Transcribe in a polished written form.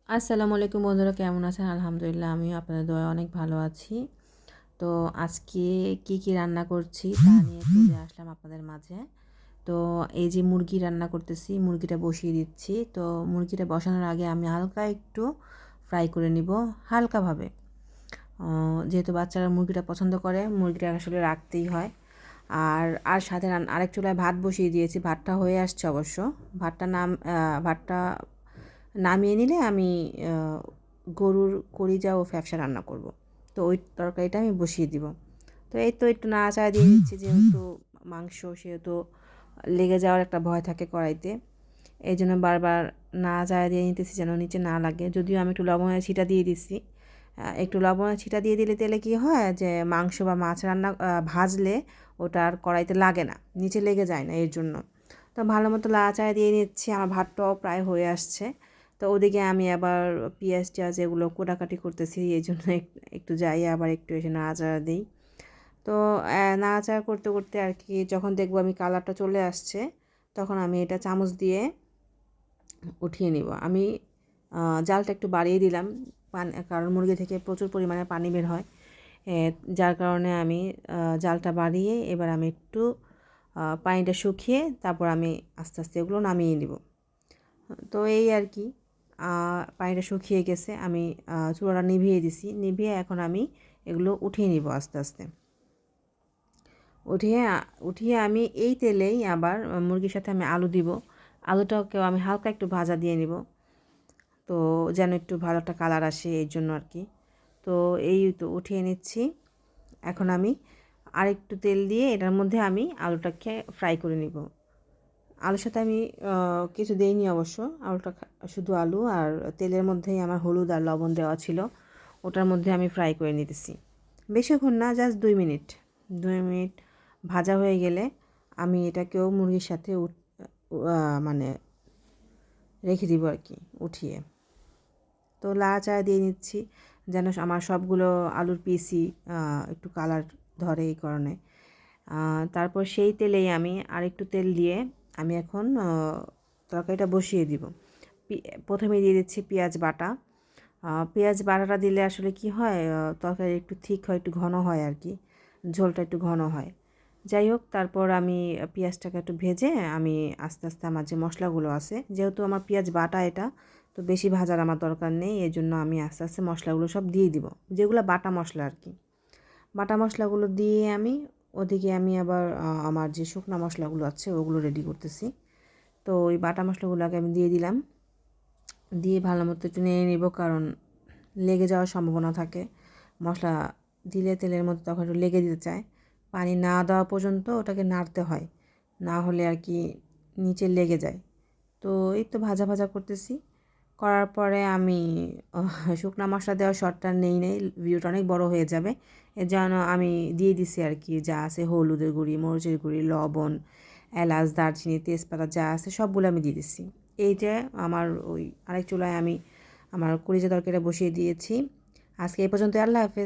আসসালামু আলাইকুম বন্ধুরা, কেমন আছেন? আলহামদুলিল্লাহ আমিও আপনাদের দয়ায় অনেক ভালো আছি। তো আজকে কি রান্না করছি তা নিয়ে চলে আসলাম আপনাদের মাঝে। তো এই যে মুরগি রান্না করতেছি, মুরগিটা বসিয়ে দিচ্ছি। তো মুরগিটা বসানোর আগে আমি হালকা একটু ফ্রাই করে নিব, হালকাভাবে। যেহেতু বাচ্চারা মুরগিটা পছন্দ করে, মুরগিটা আসলে রাখতেই হয়। আর সাথে আরেক চুলায় ভাত বসিয়ে দিয়েছি, ভাতটা হয়ে আসছে অবশ্য। ভাতটা নামিয়ে নিলে আমি গরুর কলিজা ও ফ্যাপসা রান্না করব। তো ওই তরকারিটা আমি বসিয়ে দিব। তো এই তো একটু নাড়াচাড়া দিয়ে দিচ্ছি, যেহেতু মাংস সেহেতু লেগে যাওয়ার একটা ভয় থাকে কড়াইতে। এই জন্য বারবার নাড়াচাড়া দিয়ে নিতেছি যেন নিচে না লাগে। যদিও আমি একটু লবণের ছিটা দিয়ে দিচ্ছি। একটু লবণের ছিটা দিয়ে দিলে তেলে কী হয় যে মাংস বা মাছ রান্না ভাজলে ওটা আর কড়াইতে লাগে না, নিচে লেগে যায় না, এর জন্য। তো ভালো মতো নাড়াচাড়া দিয়ে নিচ্ছি। আমার ভাতটাও প্রায় হয়ে আসছে। তো ওদিকে আমি আবার পেঁয়াজ টিয়াজ এগুলো কোটাকাটি করতেছি, এই জন্য একটু যাই, আবার একটু এসে নাড়াচাড়া দিই। তো নাড়াচাড়া করতে করতে আর কি যখন দেখবো আমি কালারটা চলে আসছে, তখন আমি এটা চামচ দিয়ে উঠিয়ে নিব। আমি জালটা একটু বাড়িয়ে দিলাম, কারণ মুরগি থেকে প্রচুর পরিমাণে পানি বের হয়। যার কারণে আমি জালটা বাড়িয়ে এবার আমি একটু পানিটা শুকিয়ে তারপর আমি আস্তে আস্তে এগুলো নামিয়ে নিব। তো এই আর কি, পানিটা শুকিয়ে গেছে, আমি চুলাটা নিভিয়ে দিছি। নিভিয়ে এখন আমি এগুলো উঠিয়ে নিব আস্তে আস্তে। উঠিয়ে উঠিয়ে আমি এই তেলেই আবার মুরগির সাথে আমি আলু দিব। আলুটাকেও আমি হালকা একটু ভাজা দিয়ে নিব, তো যেন একটু ভালো একটা কালার আসে, এই জন্য আর কি। তো এই তো উঠিয়ে নিচ্ছি। এখন আমি আরেকটু তেল দিয়ে এটার মধ্যে আমি আলুটাকে ফ্রাই করে নিব। আলুর সাথে আমি কিছু দেইনি অবশ্য, আলুটা শুধু আলু আর তেলের মধ্যেই আমার হলুদ আর লবণ দেওয়া ছিল, ওটার মধ্যে আমি ফ্রাই করে নিতেছি। বেশিক্ষণ না, জাস্ট 2 মিনিট। 2 মিনিট ভাজা হয়ে গেলে আমি এটাকেও মুরগির সাথে মানে রেখে দিব আর কি, উঠিয়ে। তো লাড়াচাড়া দিয়ে নিচ্ছি যেন আমার সবগুলো আলুর পিসই একটু কালার ধরে, এই কারণে। তারপর সেই তেলেই আমি আরেকটু তেল দিয়ে আমি এখন তরকারিটা বসিয়ে দিব। প্রথমে দিয়ে দিচ্ছি পেঁয়াজ বাটা। পেঁয়াজ বাটাটা দিলে আসলে কি হয়, তরকারি একটু থিক হয়, একটু ঘন হয় আর কি, ঝোলটা একটু ঘন হয়। যাই হোক, তারপর আমি পেঁয়াজটাকে একটু ভেজে আমি আস্তে আস্তে আমার যে মশলাগুলো আছে, যেহেতু আমার পেঁয়াজ বাটা এটা, তো বেশি ভাজার আমার দরকার নেই, এই জন্য আমি আস্তে আস্তে মশলাগুলো সব দিয়ে দিব, যেগুলো বাটা মশলা আর কি। বাটা মশলাগুলো দিয়ে আমি ওদিকে আমি আবার আমার যে শুকনা মশলাগুলো আছে ওগুলো রেডি করতেছি। তো ওই বাটা মশলাগুলোকে আমি দিয়ে দিলাম, দিয়ে ভালো মতো একটু নেড়ে নেব, কারণ লেগে যাওয়ার সম্ভাবনা থাকে। মশলা দিলে তেলের মধ্যে তখন একটু লেগে দিতে চায়। পানি না দেওয়া পর্যন্ত ওটাকে নাড়তে হয়, না হলে আর কি নিচে লেগে যায়। তো এই তো ভাজা ভাজা করতেছি। করার পরে আমি শুকনা মশলা দেওয়ার শর্টটা নেই, ভিডিওটা অনেক বড় হয়ে যাবে। এর জন্য আমি দিয়ে দিছি আর কি, যা আছে হলুদের গুঁড়ি, মরিচের গুঁড়ি, লবণ, এলাচ, দারচিনি, তেজপাতা যা আছে সবগুলো আমি দিয়ে দিছি। এই যে আমার ওই আরেক চুলায় আমি আমার কলিজা তরকারিটা বসিয়ে দিয়েছি। আজকে এই পর্যন্ত, আল্লাহ হাফেজ।